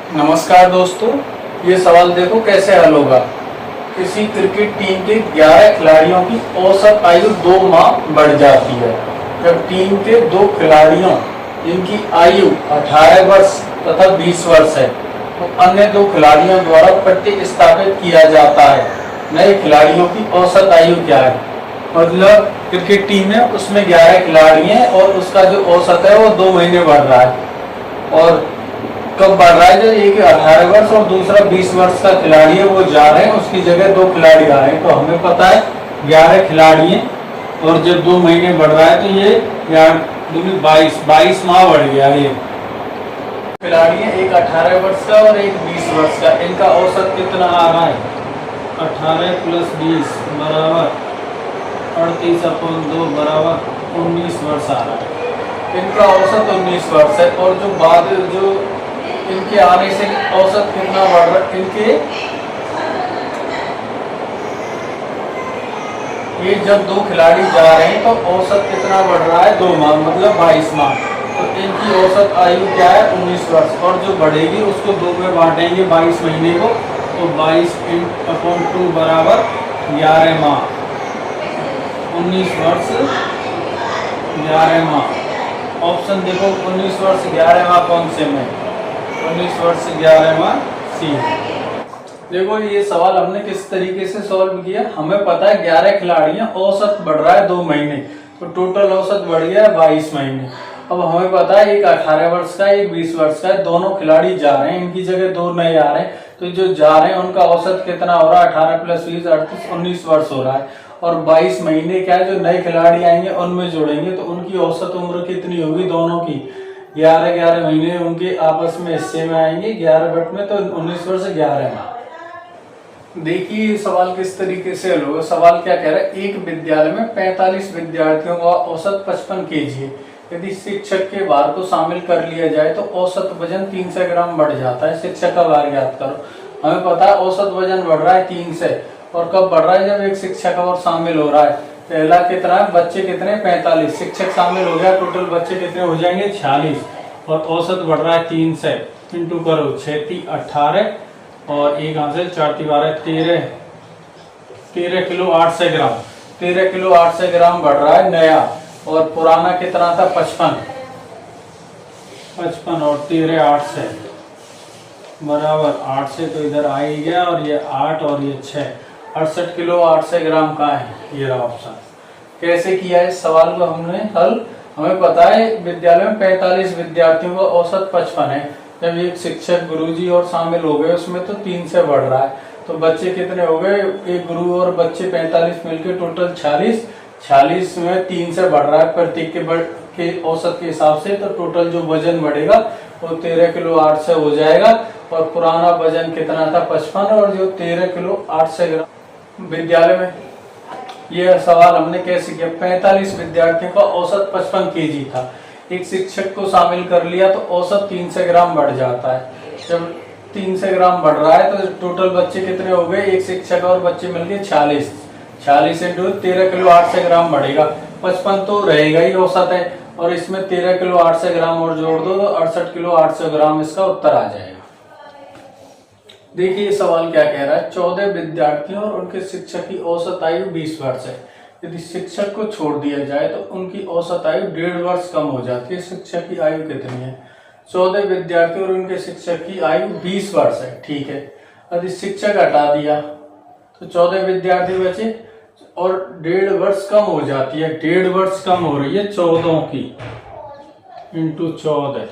नमस्कार दोस्तों, ये सवाल देखो कैसे हल होगा। किसी क्रिकेट टीम के 11 खिलाड़ियों की औसत आयु 2 माह बढ़ जाती है। जब टीम के 2 खिलाड़ियों जिनकी आयु 18 वर्ष तथा 20 वर्ष है, तो अन्य 2 खिलाड़ियों द्वारा प्रतिस्थापित किया जाता है नए खिलाड़ियों की औसत आयु क्या है। मतलब क्रिकेट टीम है, उसमें 11 खिलाड़ी हैं और उसका जो औसत है वो 2 महीने बढ़ रहा है। और कब बढ़ रहा है? जो एक 18 वर्ष और दूसरा 20 वर्ष का खिलाड़ी है वो जा रहे हैं, उसकी जगह 2 खिलाड़ी आ रहे हैं। तो हमें पता है 11 खिलाड़ी हैं और जब 2 महीने बढ़ रहा है तो ये 22 माह बढ़ गया। ये खिलाड़ी है, एक 18 वर्ष का और एक 20 वर्ष का। इनका औसत कितना आ रहा है? 18 + 20 बराबर 38/2 बराबर 19 वर्ष आ रहा है। इनका औसत 19 वर्ष है। और जो इनके आने से औसत कितना बढ़ रहा है? ये जब 2 खिलाड़ी जा रहे हैं तो औसत कितना बढ़ रहा है? 2 माह, मतलब 22 माह। तो इनकी औसत आयु क्या है? 19 वर्ष। और जो बढ़ेगी उसको 2 में बांटेंगे 22 महीने को, तो 22/2 बराबर 11 माह। 19 वर्ष 11 माह। ऑप्शन देखो, 19 वर्ष 11 माह कौन से में? 19 वर्ष 11 माह सी। देखो ये सवाल हमने किस तरीके से सॉल्व किया। हमें पता है 11 खिलाड़ी हैं, औसत बढ़ रहा है 2 महीने, तो टोटल औसत बढ़ गया है 22 महीने। अब हमें पता है एक 18 वर्ष का, एक 20 वर्ष का है, दोनों खिलाड़ी जा रहे हैं, इनकी जगह 2 नए आ रहे हैं। तो जो जा रहे हैं उनका औसत कितना हो रहा है? 18 + 20 38 19 वर्ष हो रहा है। और 22 महीने क्या है, जो नए खिलाड़ी आएंगे उनमें जोड़ेंगे तो उनकी औसत उम्र कितनी होगी? दोनों की 11 महीने उनके आपस में हिस्से में आएंगे 11 बट में, तो 19 वर्ष 11 माह। देखिए सवाल किस तरीके से हल होगा। सवाल क्या कह रहा है? एक विद्यालय में 45 विद्यार्थियों का औसत 55 kg है। यदि शिक्षक के भार को शामिल कर लिया जाए तो औसत वजन 300 ग्राम बढ़ जाता है। शिक्षक का भार ज्ञात करो। हमें पता है औसत वजन बढ़ रहा है 300। और कब बढ़ रहा है? जब एक शिक्षक और शामिल हो रहा है। पहला कितना है? बच्चे कितने? 45। शिक्षक शामिल हो गया, टोटल बच्चे कितने हो जाएंगे? 46। और औसत बढ़ रहा है 300। इंटू करो 6 × 18 और 1 हासिल 4 × 12 13 किलो 800 ग्राम। 13 किलो 800 ग्राम बढ़ रहा है नया। और पुराना कितना था? 55 और 13 800 बराबर 8 से तो इधर आ ही गया। और ये 8 और ये 6 68 किलो 800 ग्राम का है। ये रहा ऑप्शन। कैसे किया है इस सवाल को हमने हल? हमें पता है विद्यालय में 45 विद्यार्थियों का औसत 55 है। जब एक शिक्षक गुरुजी और शामिल हो गए उसमें तो 3 से बढ़ रहा है। तो बच्चे कितने हो गए? एक गुरु और बच्चे 45 मिलकर टोटल 46। 46 में 3 से बढ़ रहा है प्रत्येक के औसत के हिसाब से। तो टोटल जो वजन बढ़ेगा वो 13 किलो 800 हो जाएगा। और पुराना वजन कितना था? 55। और जो 13 किलो 800 ग्राम विद्यालय में, यह सवाल हमने कैसे किया? 45 विद्यार्थियों का औसत 55 kg था। एक शिक्षक को शामिल कर लिया तो औसत 300 ग्राम बढ़ जाता है। जब 300 ग्राम बढ़ रहा है तो टोटल बच्चे कितने हो गए? एक शिक्षक और बच्चे मिलके 46। 46 इंटू 13 किलो 800 ग्राम बढ़ेगा। 55 तो रहेगा ही औसत है, और इसमें 13 किलो 800 ग्राम और जोड़ दो तो 68 किलो 800 ग्राम इसका उत्तर आ जाएगा। देखिए सवाल क्या कह रहा है? 14 विद्यार्थियों और उनके शिक्षक की औसत आयु 20 वर्ष है। यदि शिक्षक को छोड़ दिया जाए तो उनकी औसत आयु 1.5 वर्ष कम हो जाती है। शिक्षक की आयु कितनी है? 14 विद्यार्थी और उनके शिक्षक की आयु 20 वर्ष है, ठीक है। यदि शिक्षक हटा दिया तो 14 विद्यार्थी बचे और 1.5 वर्ष कम हो जाती है। 1.5 वर्ष कम हो रही है 14 की, इंटू 14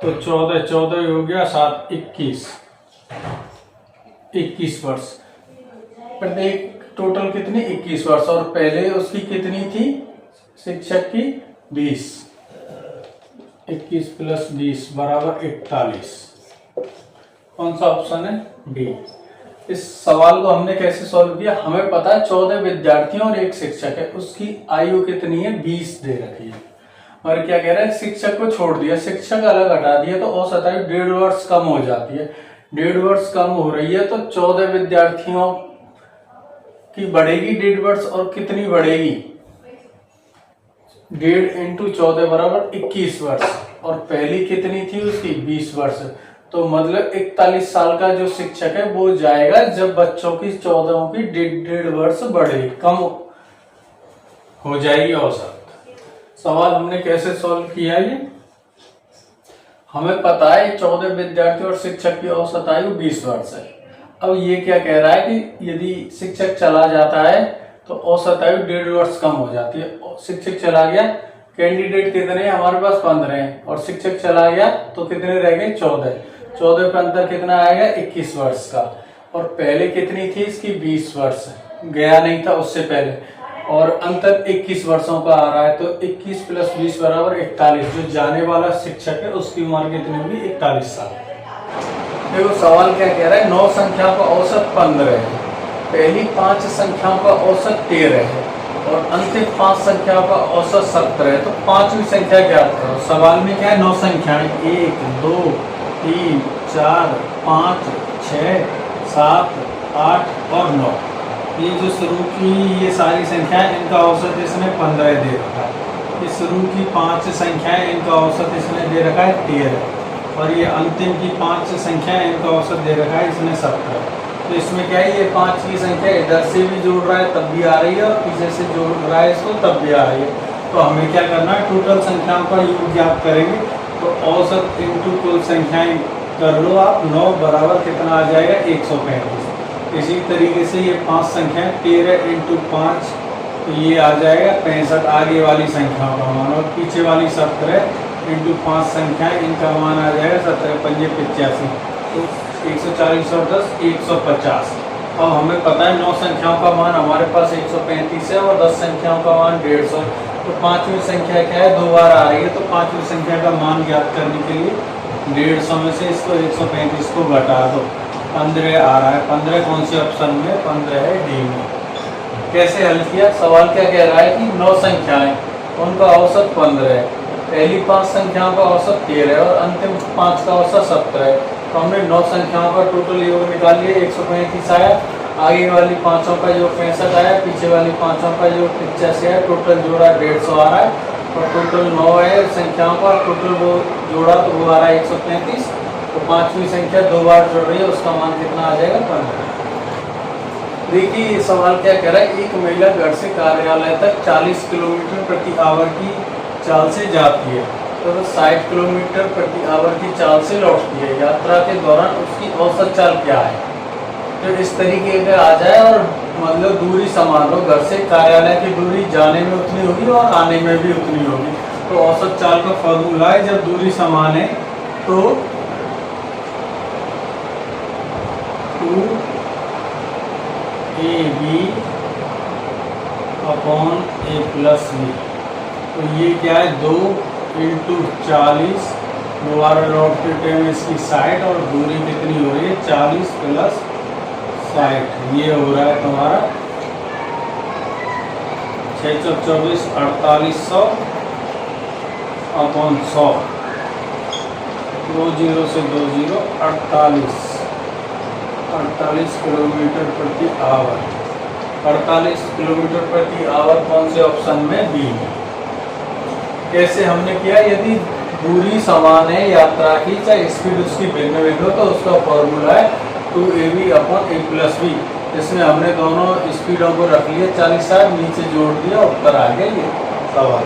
तो 14 हो गया 7 21 वर्ष। प्रत्येक टोटल कितनी? 21 वर्ष। और पहले उसकी कितनी थी शिक्षक की? 20। 21 + 20 बराबर 41। कौन सा ऑप्शन है? डी। इस सवाल को हमने कैसे सॉल्व किया? हमें पता है 14 विद्यार्थियों और एक शिक्षक है, उसकी आयु कितनी है? 20 दे रखी है। और क्या कह रहा है? शिक्षक को छोड़ दिया, शिक्षक अलग हटा दिया तो औसत आयु 1.5 वर्ष कम हो जाती है। 1.5 वर्ष कम हो रही है तो 14 विद्यार्थियों की बढ़ेगी 1.5 वर्ष। और कितनी बढ़ेगी? 1.5 × 14 बराबर 21 वर्ष। और पहली कितनी थी उसकी? 20 वर्ष। तो मतलब 41 साल का जो शिक्षक है वो जाएगा जब बच्चों की 14 की 1.5 वर्ष बढ़े, कम हो जाएगी औसत। सवाल हमने कैसे सॉल्व किया ये, हमें पता है 14 विद्यार्थी और शिक्षक की औसत आयु 20 वर्ष है। अब ये क्या कह रहा है कि यदि शिक्षक चला जाता है तो औसत आयु 1.5 वर्ष कम हो जाती है। शिक्षक चला गया, कैंडिडेट कितने हैं हमारे पास 15 हैं, और शिक्षक चला गया तो कितने रह गए 14। 14 पे अंतर कितना आएगा 21 वर्ष का, और पहले कितनी थी इसकी 20 वर्ष, गया नहीं था उससे पहले, और अंतर 21 वर्षों का आ रहा है। तो 21 प्लस 20 बराबर 41। जो जाने वाला शिक्षक है उसकी उम्र कितनी होगी 41 साल। देखो सवाल क्या कह रहा है, 9 संख्याओं का औसत 15 है, पहली 5 संख्याओं का औसत 13 है और अंतिम 5 संख्याओं का औसत 17 है। तो पांचवी संख्या ज्ञात करो। सवाल में क्या है, 9 संख्याएं 1 2 3 4 5 6 7 8 और 9। ये जो शुरू की ये सारी संख्याएं, इनका औसत इसने 15 दे रखा है। ये शुरू की 5 संख्याएं, इनका औसत इसने दे रखा है 13, और ये अंतिम की 5 संख्याएं, इनका औसत दे रखा है इसने 17। तो इसमें क्या है, ये 5 की संख्या इधर से भी जोड़ रहा है तब भी आ रही है, और पीछे से जोड़ रहा है इसको तब भी आ रही है। तो हमें क्या करना है, टोटल संख्याओं का योग ज्ञात करेंगे। तो औसत इंटू कुल संख्याएं कर लो आप, 9 बराबर कितना आ जाएगा 135। इसी तरीके से ये 5 संख्याएं 13 इंटू 5, तो ये आ जाएगा 65 आगे वाली संख्याओं का मान, और पीछे वाली 17 इंटू 5 संख्याएं, इनका मान आ जाएगा 17 पंजे 85। तो 140 और 10 150। अब हमें पता है 9 संख्याओं का मान हमारे पास 135 है और 10 संख्याओं का मान 150। तो पांचवी संख्या क्या है, 2 बार आ रही है, तो पांचवी संख्या का मान ज्ञात करने के लिए 150 में से इसको 135 को घटा दो, 15 आ रहा है। 15 कौन से ऑप्शन में, 15 है डी में। कैसे हल किया, सवाल क्या कह रहा है कि 9 संख्याएं, उनका औसत 15 है, पहली 5 संख्याओं का औसत 13 है और अंतिम 5 का औसत 17 है। तो हमने 9 संख्याओं का टोटल योग निकाल लिया, 135 आया, आगे वाली 5 का योग 65 आया, पीछे वाली 5 का योग 85 आया, टोटल जोड़ा 150 आ रहा है, और टोटल 9 है संख्याओं का, टोटल वो जोड़ा तो वो आ रहा है 135। तो पांचवी संख्या 2 बार जोड़ रही है, उसका मान कितना आ जाएगा 15। देखिए ये सवाल क्या कह रहा है, एक महिला घर से कार्यालय तक 40 किलोमीटर प्रति आवर की चाल से जाती है, तो 60 किलोमीटर प्रति आवर की चाल से लौटती है। यात्रा के दौरान उसकी औसत चाल क्या है। तो इस तरीके का आ जाए, और मतलब दूरी समान हो, घर से कार्यालय की दूरी जाने में उतनी होगी और आने में भी उतनी होगी। तो औसत चाल का फॉर्मूला है, जब दूरी समान है तो 2ab upon a plus b। तो ये क्या है, 2 इंटू 40, दोबारा लौटते टाइम इसकी 60, और दूरी कितनी हो रही है 40 प्लस 60, ये हो रहा है तुम्हारा 6 × 24 4800 अपॉन 100, 2 0 से 2 0 48 किलोमीटर प्रति आवर। 48 किलोमीटर प्रति आवर कौन से ऑप्शन में, बी में। कैसे हमने किया, यदि दूरी समान है यात्रा की, चाहे स्पीड उसकी भिन्न भिन्न हो, तो उसका फॉर्मूला है 2ab upon a plus b। इसमें हमने दोनों स्पीडों को रख लिया 40-60, नीचे जोड़ दिया, उत्तर आ गया ये सवाल।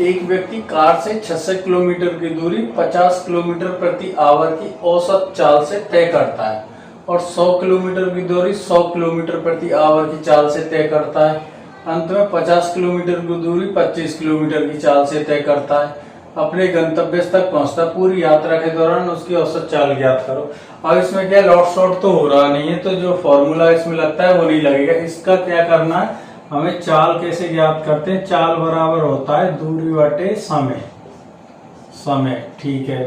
एक व्यक्ति कार से 600 किलोमीटर की दूरी 50 किलोमीटर प्रति आवर की औसत चाल से तय करता है, और 100 किलोमीटर की दूरी 100 किलोमीटर प्रति आवर की चाल से तय करता है। अंत में 50 किलोमीटर की दूरी 25 किलोमीटर की चाल से तय करता है। अपने गंतव्य तक पहुंचता, पूरी यात्रा के दौरान उसकी औसत चाल ज्ञात करो। अब इसमें क्या लॉट शॉट तो हो रहा नहीं है, तो जो फॉर्मूला इसमें लगता है वो नहीं लगेगा। इसका क्या करना है, हमें चाल कैसे ज्ञात करते हैं, चाल बराबर होता है दूरी बटे समय। ठीक है,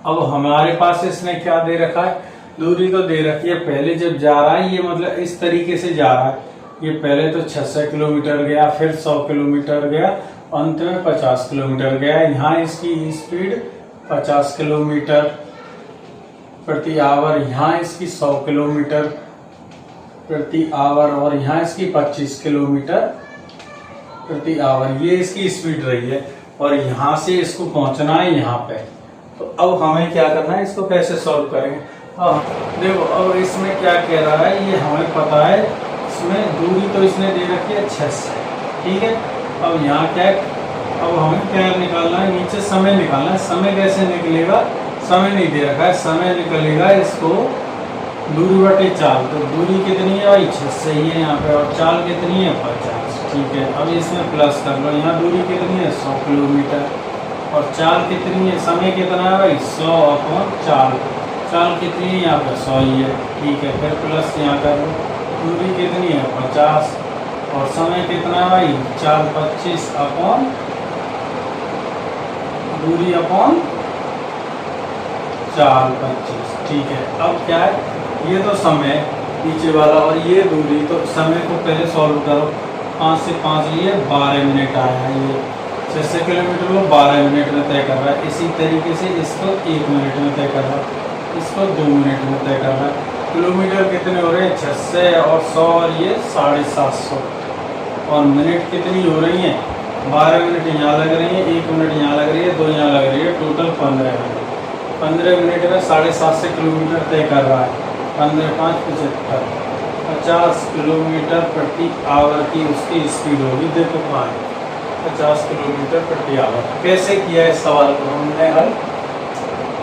अब हमारे पास इसने क्या दे रखा है, दूरी तो दे रखी है। पहले जब जा रहा है, ये मतलब इस तरीके से जा रहा है, ये पहले तो 600 किलोमीटर गया, फिर 100 किलोमीटर गया, अंत में 50 किलोमीटर गया। यहाँ इसकी स्पीड 50 किलोमीटर प्रति आवर, यहाँ इसकी 100 किलोमीटर प्रति आवर, और यहाँ इसकी 25 किलोमीटर प्रति आवर, ये इसकी स्पीड रही है। और यहाँ से इसको पहुंचना है यहाँ पे, तो अब हमें क्या करना है, इसको कैसे सॉल्व करेंगे। देखो अब इसमें क्या कह रहा है, ये हमें पता है, इसमें दूरी तो इसने दे रखी है 600, ठीक है। अब यहाँ क्या है, अब हमें क्या निकालना है, नीचे समय निकालना है। समय कैसे निकलेगा, समय नहीं दे रखा है, समय निकलेगा इसको दूरी बटे चाल। तो दूरी कितनी है भाई 600 ही है यहाँ पे, और चाल कितनी है 50, ठीक है। अब इसमें प्लस कर लो, यहाँ दूरी कितनी है 100 किलोमीटर, और चाल कितनी है, समय कितना है भाई 100/4, चाल कितनी है यहाँ पे 100 ही है, ठीक है। फिर प्लस यहाँ कर लो, दूरी कितनी है 50, और समय कितना है भाई 4/25 दूरी अपॉन 4/25, ठीक है। अब क्या है, ये तो समय नीचे वाला और ये दूरी, तो समय को पहले सॉल्व करो। 5 से 5 लिए 12 मिनट आया है, ये 600 किलोमीटर को 12 मिनट में तय कर रहा है। इसी तरीके से इसको 1 मिनट में तय कर रहा है, इसको 2 मिनट में तय कर रहा है। किलोमीटर कितने हो रहे हैं 600 और 100, और ये 750, और मिनट कितनी हो रही हैं 12 मिनट यहाँ लग रही है, 1 मिनट यहाँ लग रही है, 2 यहाँ लग रही है, टोटल 15 मिनट। 15 मिनट में 750 किलोमीटर तय कर रहा है। 15×5 = 75, 50 किलोमीटर प्रति आवर की उसकी स्पीड होगी। देखो कहाँ है, 50 किलोमीटर प्रति आवर। कैसे किया इस सवाल को हमने हल,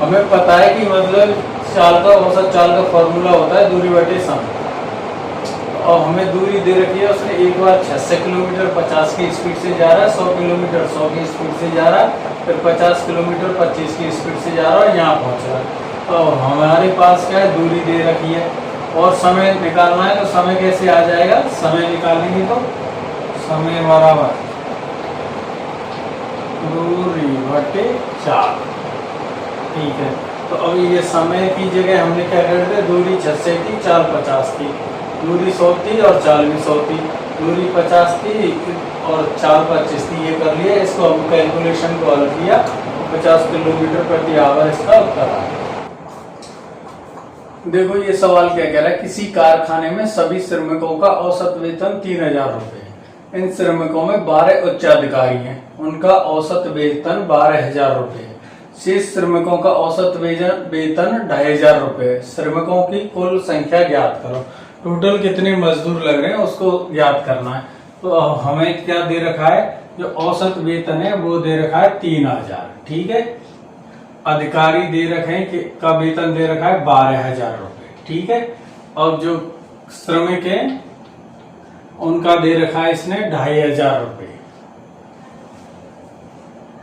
हमें पता है कि मतलब चाल का औसत चाल का फॉर्मूला होता है दूरी बटे समय। और हमें दूरी दे रखी है, उसने एक बार 600 किलोमीटर 50 की स्पीड से जा रहा है, 100 किलोमीटर 100 की स्पीड से जा रहा है, फिर 50 किलोमीटर 25 की स्पीड से जा रहा है और यहाँ पहुँच रहा है। तो हमारे पास क्या है, दूरी दे रखी है और समय निकालना है। तो समय कैसे आ जाएगा, समय निकालेंगे तो समय बराबर दूरी बटे 4, ठीक है। तो अब ये समय की जगह हमने क्या कर दिया, दूरी 600 थी, चाल 50 थी, दूरी 100 थी और चाल भी 100 थी, दूरी 50 थी और चाल 25 थी, ये कर लिया। इसको हम कैलकुलेशन को हल किया, 50 किलोमीटर प्रति आवर इसका उत्तर आया। देखो ये सवाल क्या कह रहा है, किसी कारखाने में सभी श्रमिकों का औसत वेतन 3000 रुपये। इन श्रमिकों में 12 उच्चाधिकारी हैं, उनका औसत वेतन 12,000 रुपये। शेष श्रमिकों का औसत वेतन 2,500 रुपये। श्रमिकों की कुल संख्या ज्ञात करो। टोटल कितने मजदूर लग रहे हैं उसको ज्ञात करना है। तो हमें क्या दे रखा है, जो औसत वेतन है वो दे रखा है 3000, ठीक है। अधिकारी दे रखे हैं कि का वेतन दे रखा है 12,000 रुपये, ठीक है। और जो श्रमिक हैं उनका दे रखा है इसने 2,500 रुपये,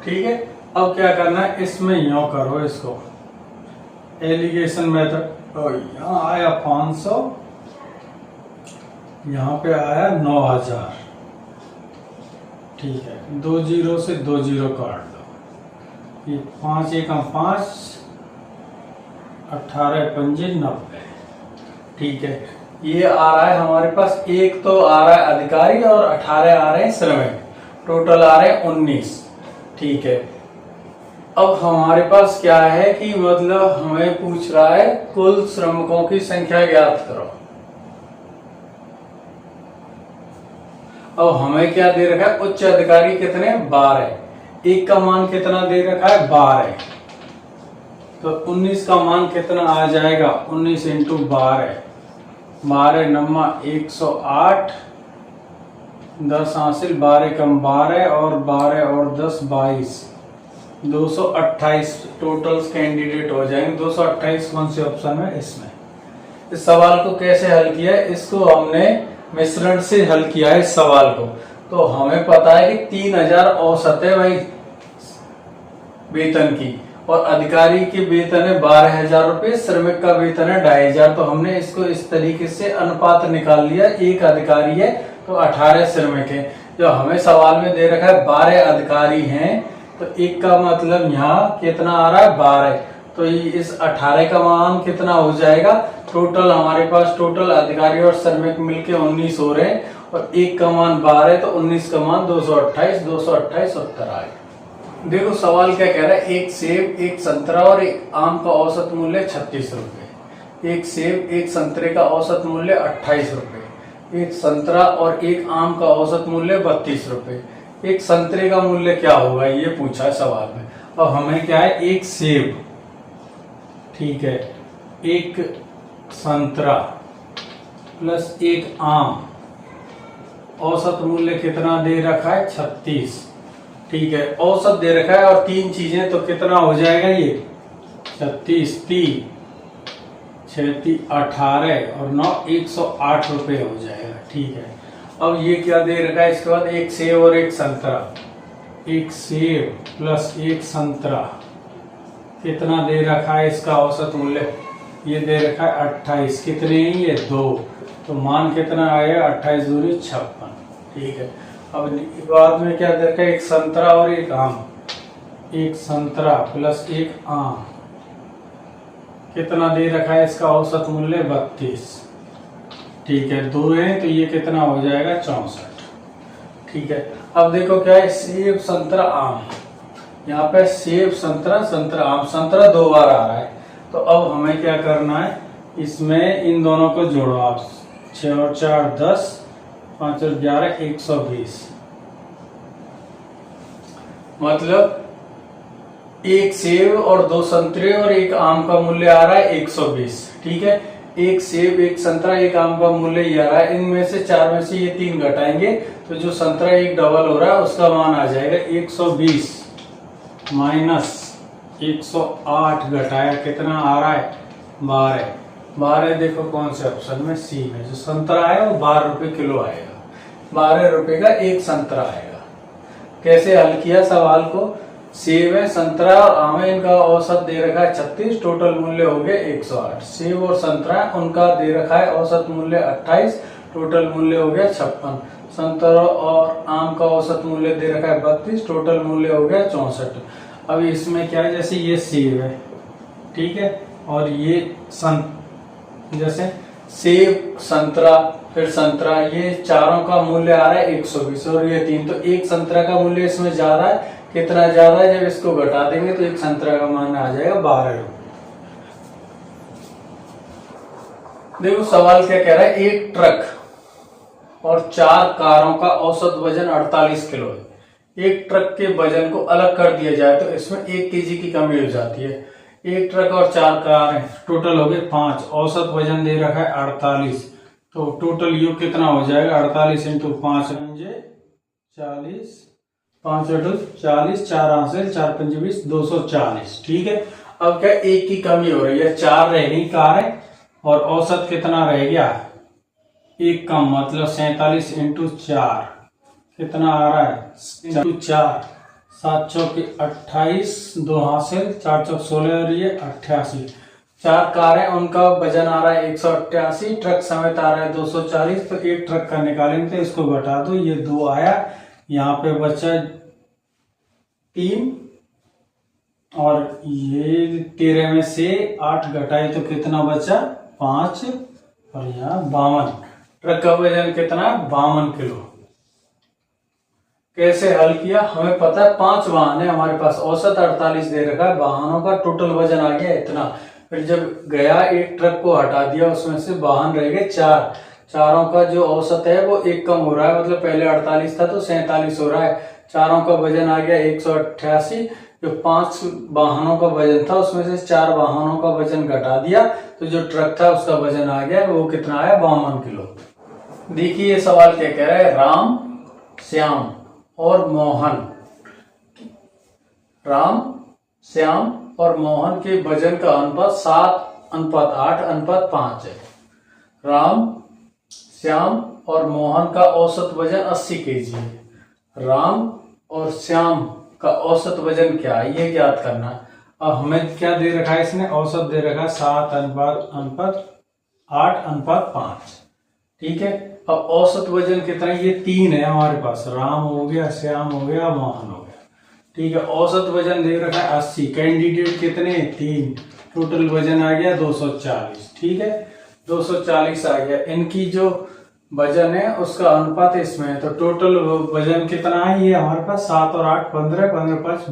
ठीक है। अब क्या करना है, इसमें यूं करो, इसको एलिगेशन मेथड। तो यहाँ आया 500, यहाँ पे आया 9,000, ठीक है। 2 0 से 2 0 काट दो, ये 5 1 5, 18 5 90, ठीक है। ये आ रहा है हमारे पास, एक तो आ रहा है अधिकारी और 18 आ रहे हैं श्रमिक, टोटल आ रहे हैं 19, ठीक है। अब हमारे पास क्या है कि मतलब हमें पूछ रहा है कुल श्रमिकों की संख्या ज्ञात करो। अब हमें क्या दे रखा है, उच्च अधिकारी कितने 12, एक का मान कितना दे रखा है 12, तो 19 का मान कितना आ जाएगा, 19 × 12, 12 9 108, 10 हासिल, 12 कम 12 और 12 और 10 22, 228 टोटल कैंडिडेट हो जाएंगे। 228 कौन से ऑप्शन में, इसमें। इस सवाल को कैसे हल किया है, इसको हमने मिश्रण से हल किया है इस सवाल को। तो हमें पता है कि 3000 औसत है भाई वेतन की, और अधिकारी के वेतन है 12,000 रुपये, श्रमिक का वेतन है 2,500। तो हमने इसको इस तरीके से अनुपात निकाल लिया, एक अधिकारी है तो 18 श्रमिक है। जो हमें सवाल में दे रखा है 12 अधिकारी हैं, तो एक का मतलब यहाँ कितना आ रहा है 12, तो इस 18 का मान कितना हो जाएगा, टोटल हमारे पास टोटल अधिकारी और श्रमिक मिलके 19 हो रहे हैं, और एक का मान 12 तो 19 का मान 228 उत्तर आएगा। देखो सवाल क्या कह रहा है, एक सेब, एक संतरा और एक आम का औसत मूल्य 36 रुपये। एक सेब, एक संतरे का औसत मूल्य 28 रुपये। एक संतरा और एक आम का औसत मूल्य 32 रुपये। एक संतरे का मूल्य क्या होगा, ये पूछा है सवाल में। और हमें क्या है, एक सेब, ठीक है, एक संतरा प्लस एक आम, औसत मूल्य कितना दे रखा है 36, ठीक है, औसत दे रखा है और 3 चीजें, तो कितना हो जाएगा ये 36, 3, 6, 18 और 9, 108 रुपये हो जाएगा, ठीक है। अब ये क्या दे रखा है, इसके बाद एक सेब और एक संतरा, एक सेब प्लस एक संतरा, कितना दे रखा है इसका औसत मूल्य, ये दे रखा है 28, कितने हैं ये 2, तो मान कितना आएगा 28 दूनी 56, ठीक है। अब बाद में क्या दे रखा है, एक संतरा और एक आम, एक संतरा प्लस एक आम, कितना दे रखा है इसका औसत मूल्य 32, ठीक है, 2 है तो ये कितना हो जाएगा 64, ठीक है। अब देखो क्या है, सेब संतरा आम, यहाँ पे सेब संतरा संतरा आम, संतरा 2 बार आ रहा है, तो अब हमें क्या करना है, इसमें इन दोनों को जोड़ो आप, 6 और 4 10, 5 और 11 120, मतलब एक सेब और 2 संतरे और एक आम का मूल्य आ रहा है 120, ठीक है। एक सेब एक संतरा एक आम का मूल्य ये आ रहा है, इनमें से 4 में से ये 3 घटाएंगे तो जो संतरा एक डबल हो रहा है उसका मान आ जाएगा 120 माइनस 108, घटाया कितना आ रहा है 12, 12 देखो कौन से ऑप्शन में, सी में, जो संतरा है वो 12 रुपए किलो आएगा, 12 रुपए का एक संतरा आएगा। कैसे हल किया सवाल को, सेब है संतरा और आम है, इनका औसत दे रखा है 36, टोटल मूल्य हो गए 108, सेब और संतरा उनका दे रखा है औसत मूल्य 28, टोटल मूल्य हो गया 56, संतरा और आम का औसत मूल्य दे रखा है 32, टोटल मूल्य हो गया 64। अब इसमें क्या है, जैसे ये सेब है, ठीक है, और ये जैसे सेब संतरा फिर संतरा, ये चारों का मूल्य आ रहा है 120 और ये 3, तो एक संतरा का मूल्य इसमें ज्यादा है, कितना ज्यादा है, जब इसको घटा देंगे तो एक संतरा का मान आ जाएगा 12 रुपए। देखो सवाल क्या कह रहा है, एक ट्रक और 4 कारों का औसत वजन 48 किलो है, एक ट्रक के वजन को अलग कर दिया जाए तो इसमें 1 केजी की कमी हो जाती है। एक ट्रक और 4 कार है, टोटल हो गए 5, औसत वजन दे रखा है 48, तो टोटल योग कितना हो जाएगा 48 इंटू 5 40, 5 40, 4 हासिल 4 5 20, 240, ठीक है। अब क्या एक की कमी हो रही है, 4 रह गई कारें और औसत कितना रह गया, एक कम, मतलब 47 इंटू 4 कितना आ रहा है इंटू 4, 7 चौके 28, 2 हासिल 4 चौक 16 और ये 88, 4 कारें उनका वजन आ रहा है 188, ट्रक समेत आ रहा है 240, तो एक ट्रक का निकालेंगे तो इसको घटा दो, ये 2 आया, यहाँ पे बचा 3 और ये 13 में से 8 घटाए तो कितना बचा 5 और यहाँ 52, ट्रक का वजन कितना 52 किलो। कैसे हल किया, हमें पता है 5 वाहन है हमारे पास, औसत 48 दे रखा है, वाहनों का टोटल वजन आ गया इतना, फिर जब गया एक ट्रक को हटा दिया उसमें से वाहन रह गए 4, चारों का जो औसत है वो एक कम हो रहा है, मतलब पहले 48 था तो 47 हो रहा है, चारों का वजन आ गया 188, जो 5 वाहनों का वजन था उसमें से 4 वाहनों का वजन घटा दिया तो जो ट्रक था उसका वजन आ गया वो कितना आया 52 किलो। देखिए ये सवाल क्या कह रहा है, राम श्याम और मोहन, राम श्याम और मोहन के वजन का अनुपात 7:8:5 है। राम श्याम और मोहन का औसत वजन 80 केजी है। राम और श्याम का औसत वजन क्या है ये ज्ञात करना। अब हमें क्या दे रखा है, इसने औसत दे रखा है 7:8:5, ठीक है। अब औसत वजन कितना है, ये 3 है हमारे पास, राम हो गया, श्याम हो गया, मोहन हो गया, ठीक है। औसत वजन दे रखा है 80, कैंडिडेट कितने 3, टोटल वजन आ गया 240, ठीक है, 240 आ गया। इनकी जो वजन है उसका अनुपात इसमें है, तो टोटल वजन कितना है ये हमारे पास 7 और 8 15, 15 5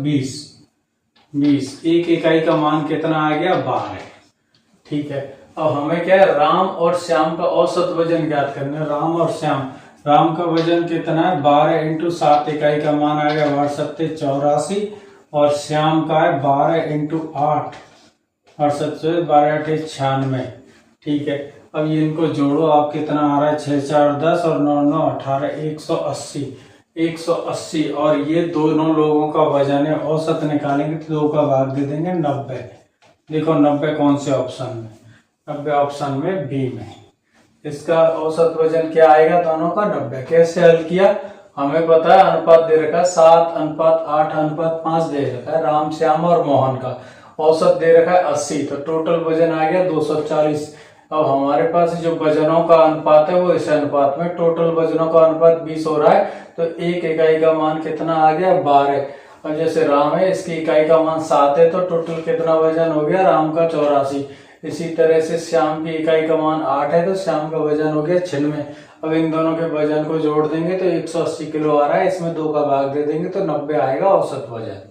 20, एक इकाई का मान कितना आ गया 12, ठीक है। अब हमें क्या है, राम और श्याम का औसत वजन ज्ञात करना है। राम और श्याम, राम का वजन कितना है 12 इंटू 7 इकाई का मान आ गया 12 7 84 और श्याम का है 12 इंटू 8 68 12 8 96। ठीक है, अब ये इनको जोड़ो, आप कितना आ रहा है 6 4 10 और 9 9 18 180 180। और ये दोनों लोगों का वजन है, औसत निकालेंगे तो 2 का भाग दे देंगे 90। देखो 90 कौन से ऑप्शन में, 90 ऑप्शन में बी में। इसका औसत वजन क्या आएगा दोनों का 90। कैसे हल किया, हमें पता है अनुपात दे रखा है 7:8:5 दे रखा है राम श्याम और मोहन का, औसत दे रखा है 80, तो टोटल वजन आ गया 240। अब हमारे पास जो वजनों का अनुपात है वो इस अनुपात में, टोटल वजनों का अनुपात 20 हो रहा है, तो एक इकाई का मान कितना आ गया 12। और जैसे राम है इसकी इकाई का मान 7 है, तो टोटल कितना वजन हो गया राम का 84। इसी तरह से श्याम की इकाई का मान 8 है, तो श्याम का वजन हो गया 96। अब इन दोनों के वजन को जोड़ देंगे तो 180 किलो आ रहा है, इसमें 2 का भाग दे देंगे तो 90 आएगा औसत वजन।